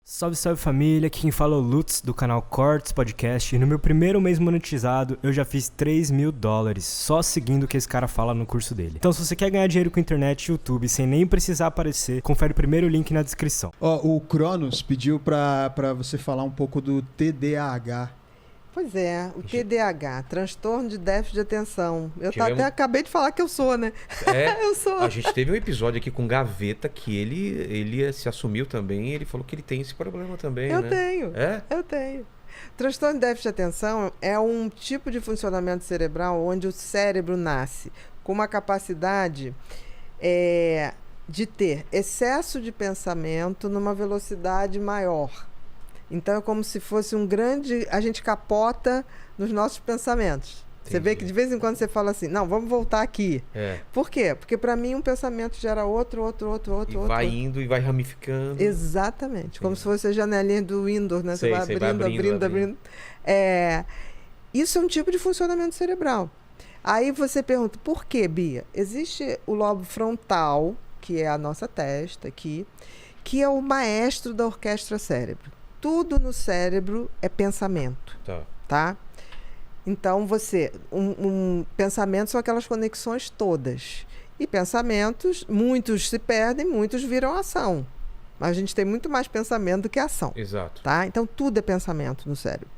Salve, salve família, aqui quem fala é o Lutz do canal Cortes Podcast e no meu primeiro mês monetizado eu já fiz $3.000 só seguindo o que esse cara fala no curso dele. Então se você quer ganhar dinheiro com internet e YouTube sem nem precisar aparecer, confere o primeiro link na descrição. O Cronos pediu pra você falar um pouco do TDAH. Pois é, o TDAH, transtorno de déficit de atenção. Eu até acabei de falar que eu sou, né? Eu sou. A gente teve um episódio aqui com Gaveta que ele se assumiu também, ele falou que ele tem esse problema também, Eu né? tenho. É? Eu tenho. Transtorno de déficit de atenção é um tipo de funcionamento cerebral onde o cérebro nasce com uma capacidade de ter excesso de pensamento numa velocidade maior. Então é como se fosse um grande... A gente capota nos nossos pensamentos. Entendi. Você vê que de vez em quando você fala assim, não, vamos voltar aqui. Por quê? Porque para mim um pensamento gera outro. Vai indo e vai ramificando. Exatamente. Como se fosse a janelinha do Windows, né? Sei, você vai abrindo. Isso é um tipo de funcionamento cerebral. Aí você pergunta, por quê, Bia? Existe o lobo frontal, que é a nossa testa aqui, que é o maestro da orquestra cérebro. Tudo no cérebro é pensamento, tá? Então, pensamentos são aquelas conexões todas. E pensamentos, muitos se perdem, muitos viram ação. Mas a gente tem muito mais pensamento do que ação. Exato. Tá? Então, tudo é pensamento no cérebro.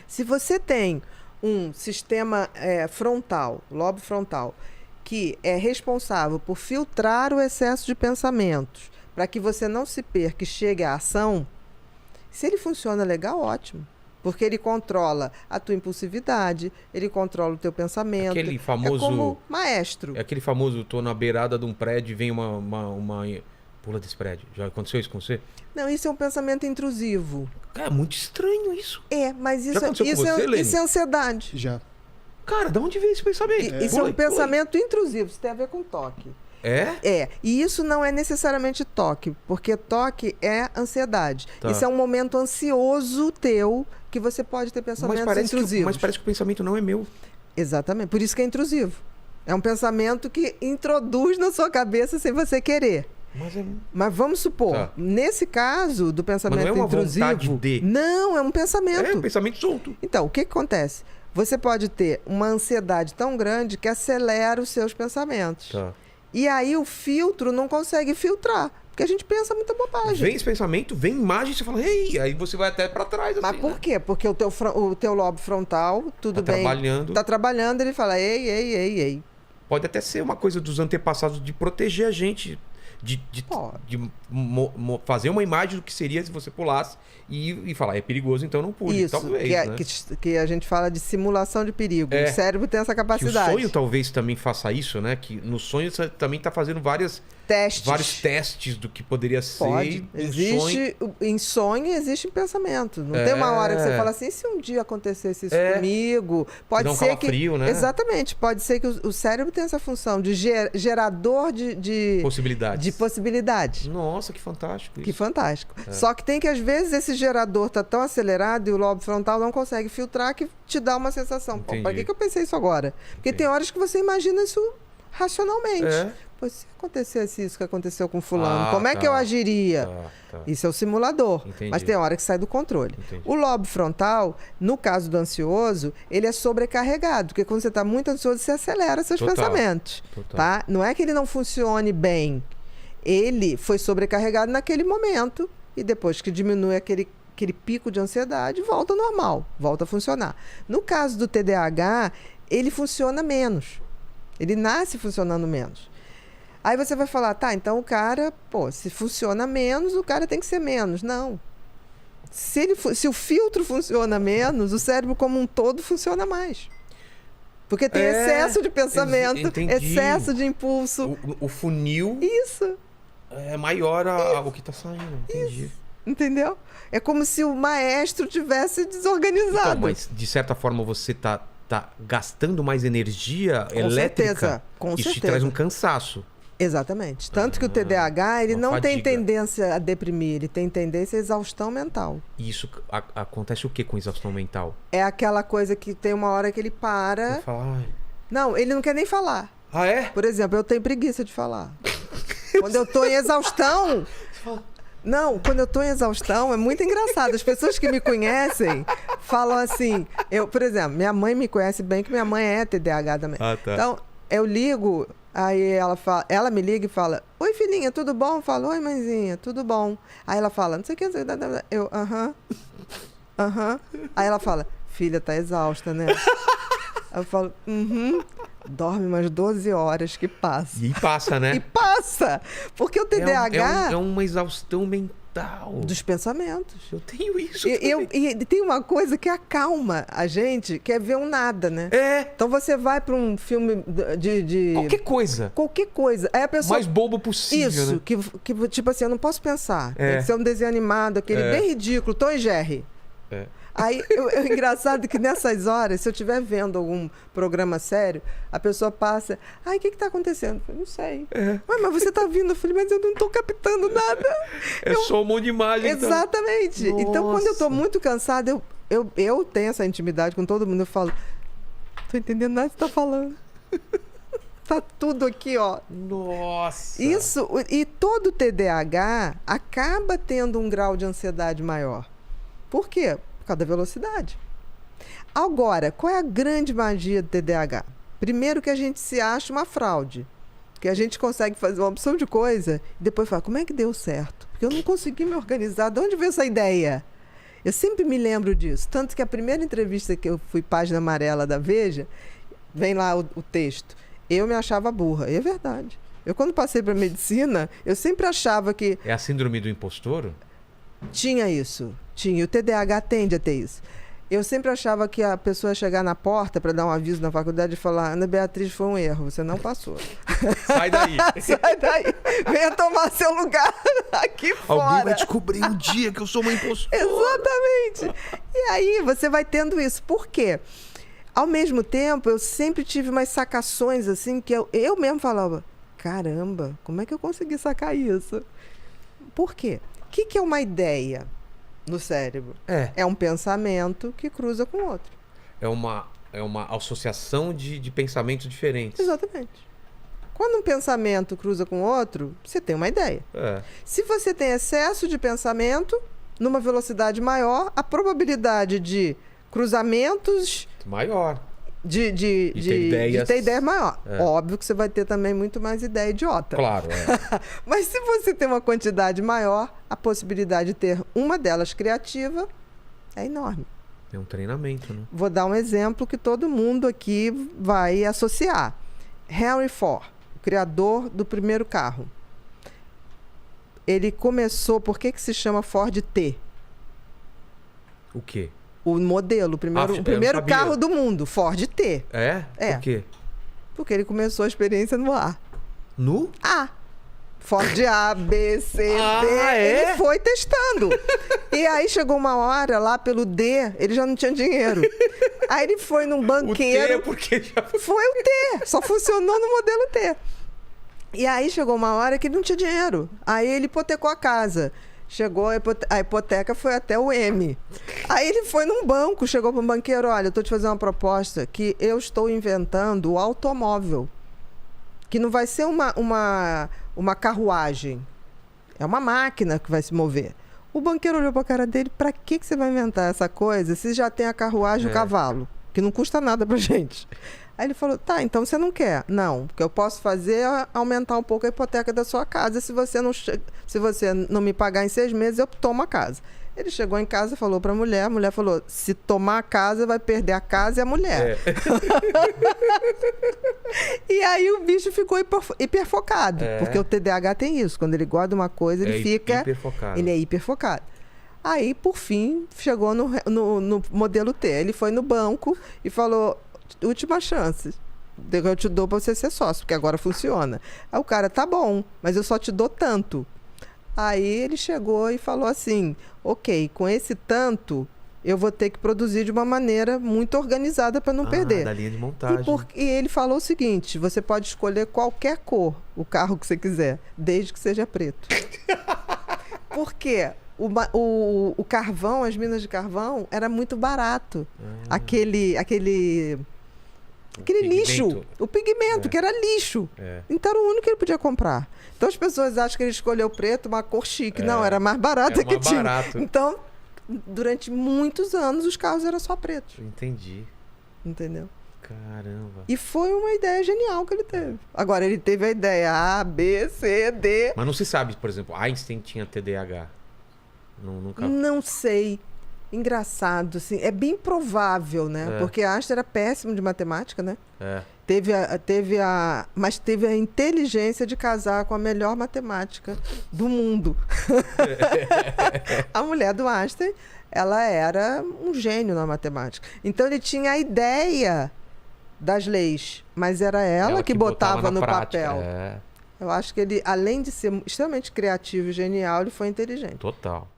Se você tem um sistema frontal, lobo frontal, que é responsável por filtrar o excesso de pensamentos, para que você não se perca e chegue à ação, se ele funciona legal, ótimo. Porque ele controla a tua impulsividade, ele controla o teu pensamento. Aquele famoso... É como maestro. É aquele famoso, tô na beirada de um prédio e vem uma pula desse prédio. Já aconteceu isso com você? Não, isso é um pensamento intrusivo. Cara, é muito estranho isso. Mas isso, isso é ansiedade. Já. Cara, de onde veio esse pensamento? Isso é um pensamento intrusivo, isso tem a ver com toque. E isso não é necessariamente toque, porque toque é ansiedade. Isso é um momento ansioso teu, que você pode ter pensamentos intrusivos. Mas parece que o pensamento não é meu. Exatamente, por isso que é intrusivo. É um pensamento que introduz na sua cabeça sem você querer. Mas vamos supor, nesse caso do pensamento mas não é uma intrusivo... vontade de... Não, é um pensamento. É um pensamento solto. Então, o que acontece? Você pode ter uma ansiedade tão grande que acelera os seus pensamentos. E aí o filtro não consegue filtrar, porque a gente pensa muita bobagem. Vem esse pensamento, vem imagem, você fala, ei, aí você vai até pra trás. Mas assim, por quê? Porque o teu lobo frontal, tudo bem. Tá trabalhando, ele fala, ei. Pode até ser uma coisa dos antepassados de proteger a gente, de fazer uma imagem do que seria se você pulasse e falar, é perigoso, então não pule. Isso, talvez, né? que a gente fala de simulação de perigo. O cérebro tem essa capacidade. Que o sonho talvez também faça isso, né? Que no sonho você também tá fazendo vários testes do que poderia ser. Pode. Em sonho existe pensamento. Não tem uma hora que você fala assim, se um dia acontecesse isso comigo, pode ser que... frio, né? Exatamente. Pode ser que o cérebro tenha essa função de gerador de possibilidades. Nossa, que fantástico isso. Que fantástico. Só que tem que, às vezes, esse gerador tá tão acelerado e o lobo frontal não consegue filtrar, que te dá uma sensação. Pô, para que eu pensei isso agora? Porque tem horas que você imagina isso racionalmente. Pô, se acontecesse isso que aconteceu com fulano, como é que eu agiria? Isso é o simulador. Mas tem hora que sai do controle. O lobo frontal, no caso do ansioso, ele é sobrecarregado. Porque quando você está muito ansioso, você acelera seus pensamentos. Tá? Não é que ele não funcione bem. Ele foi sobrecarregado naquele momento e depois que diminui aquele pico de ansiedade, volta ao normal, volta a funcionar. No caso do TDAH, ele funciona menos. Ele nasce funcionando menos. Aí você vai falar, então o cara, se funciona menos, o cara tem que ser menos. Não. Se o filtro funciona menos, o cérebro como um todo funciona mais. Porque tem excesso de pensamento, excesso de impulso. O funil... Isso. É maior o que está saindo. Entendi. Isso. Entendeu? É como se o maestro tivesse desorganizado. Então, mas de certa forma você tá gastando mais energia elétrica. Com certeza. Isso te traz um cansaço. Exatamente. Tanto que o TDAH, ele não tem tendência a deprimir, ele tem tendência à exaustão mental. E isso acontece o que com exaustão mental? É aquela coisa que tem uma hora que ele para... Não, ele não quer nem falar. Ah, é? Por exemplo, eu tenho preguiça de falar. Quando eu tô em exaustão... Não, quando eu tô em exaustão, é muito engraçado. As pessoas que me conhecem falam assim... por exemplo, minha mãe me conhece bem, que minha mãe é TDAH também. Ah, tá. Então, eu ligo, aí ela me liga e fala... Oi, filhinha, tudo bom? Eu falo, oi, mãezinha, tudo bom? Aí ela fala, não sei o que... Eu, aham. Aí ela fala, filha, tá exausta, né? Aí eu falo, dorme umas 12 horas que passa. E passa, né? E passa! Porque o TDAH... É uma exaustão mental. Dos pensamentos. Eu tenho isso e tem uma coisa que acalma a gente, que é ver um nada, né? Então você vai para um filme de... Qualquer coisa. Aí a pessoa... Mais bobo possível, isso, né? que tipo assim, eu não posso pensar. Tem que ser um desenho animado, aquele bem ridículo, Tom e Jerry. Aí, é engraçado que nessas horas, se eu estiver vendo algum programa sério, a pessoa passa, o que está acontecendo? Eu falei, não sei. Mas você está vindo? Eu falei, mas eu não estou captando nada. Só um monte de imagem. Exatamente. Então, então quando eu estou muito cansada, eu tenho essa intimidade com todo mundo, eu falo, não estou entendendo nada que você está falando. Tá tudo aqui, ó. Nossa! Isso, e todo TDAH acaba tendo um grau de ansiedade maior. Por quê? Por causa da velocidade. Agora, qual é a grande magia do TDAH? Primeiro que a gente se acha uma fraude. Que a gente consegue fazer uma opção de coisa e depois fala, como é que deu certo? Porque eu não consegui me organizar. De onde veio essa ideia? Eu sempre me lembro disso. Tanto que a primeira entrevista que eu fui página amarela da Veja, vem lá o texto. Eu me achava burra. E é verdade. Eu, quando passei para medicina, eu sempre achava que... É a síndrome do impostor? Tinha isso. Tinha. O TDAH tende a ter isso. Eu sempre achava que a pessoa ia chegar na porta para dar um aviso na faculdade e falar, Ana Beatriz, foi um erro, você não passou. Sai daí. Sai daí. Venha tomar seu lugar aqui fora. Alguém vai descobrir um dia que eu sou uma impostora. Exatamente. E aí você vai tendo isso. Por quê? Ao mesmo tempo, eu sempre tive umas sacações assim, que eu mesmo falava, caramba, como é que eu consegui sacar isso? Por quê? O que é uma ideia no cérebro? É um pensamento que cruza com outro. É uma associação de pensamentos diferentes. Exatamente. Quando um pensamento cruza com outro, você tem uma ideia. Se você tem excesso de pensamento, numa velocidade maior, a probabilidade de cruzamentos... Maior. De ter ideia maior. Óbvio que você vai ter também muito mais ideia idiota. Claro. Mas se você tem uma quantidade maior, a possibilidade de ter uma delas criativa é enorme. É um treinamento, né? Vou dar um exemplo que todo mundo aqui vai associar. Henry Ford, o criador do primeiro carro. Ele começou... Por que se chama Ford T? O quê? O modelo, o primeiro carro do mundo, Ford T. É? Por quê? Porque ele começou a experiência no A. No? A. Ford A, B, C, D. Ele foi testando. E aí chegou uma hora, lá pelo D, ele já não tinha dinheiro. Aí ele foi num banqueiro. O T, porque já... Foi o T. Só funcionou no modelo T. E aí chegou uma hora que ele não tinha dinheiro. Aí ele hipotecou a casa. Chegou, a hipoteca foi até o M. Aí ele foi num banco, chegou para um banqueiro, olha, eu estou te fazendo uma proposta que eu estou inventando o automóvel. Que não vai ser uma carruagem. É uma máquina que vai se mover. O banqueiro olhou para a cara dele, para que você vai inventar essa coisa se já tem a carruagem e o cavalo? Que não custa nada pra gente. Aí ele falou, tá, então você não quer? Não, o que eu posso fazer é aumentar um pouco a hipoteca da sua casa. Se você não me pagar em 6 meses, eu tomo a casa. Ele chegou em casa e falou pra mulher, a mulher falou, se tomar a casa, vai perder a casa e a mulher. E aí o bicho ficou hiperfocado, porque o TDAH tem isso, quando ele gosta de uma coisa, ele fica... hiperfocado. Ele é hiperfocado. Aí, por fim, chegou no modelo T. Ele foi no banco e falou... Última chance. Eu te dou pra você ser sócio, porque agora funciona. Aí o cara, tá bom, mas eu só te dou tanto. Aí ele chegou e falou assim, ok, com esse tanto, eu vou ter que produzir de uma maneira muito organizada para não perder. Da linha de montagem. E ele falou o seguinte, você pode escolher qualquer cor, o carro que você quiser, desde que seja preto. Por quê? O carvão, as minas de carvão, era muito barato. aquele lixo. O pigmento, que era lixo. Então era o único que ele podia comprar. Então as pessoas acham que ele escolheu preto, uma cor chique. Não, era mais barato que tinha. Então, durante muitos anos, os carros eram só pretos. Entendi. Entendeu? Caramba. E foi uma ideia genial que ele teve. Agora, ele teve a ideia A, B, C, D. Mas não se sabe, por exemplo, Einstein tinha TDAH. Nunca... Não sei. Engraçado, assim. É bem provável, né? Porque Einstein era péssimo de matemática, né? Mas teve a inteligência de casar com a melhor matemática do mundo. A mulher do Einstein, ela era um gênio na matemática. Então, ele tinha a ideia das leis, mas era ela que botava no papel. Eu acho que ele, além de ser extremamente criativo e genial, ele foi inteligente. Total.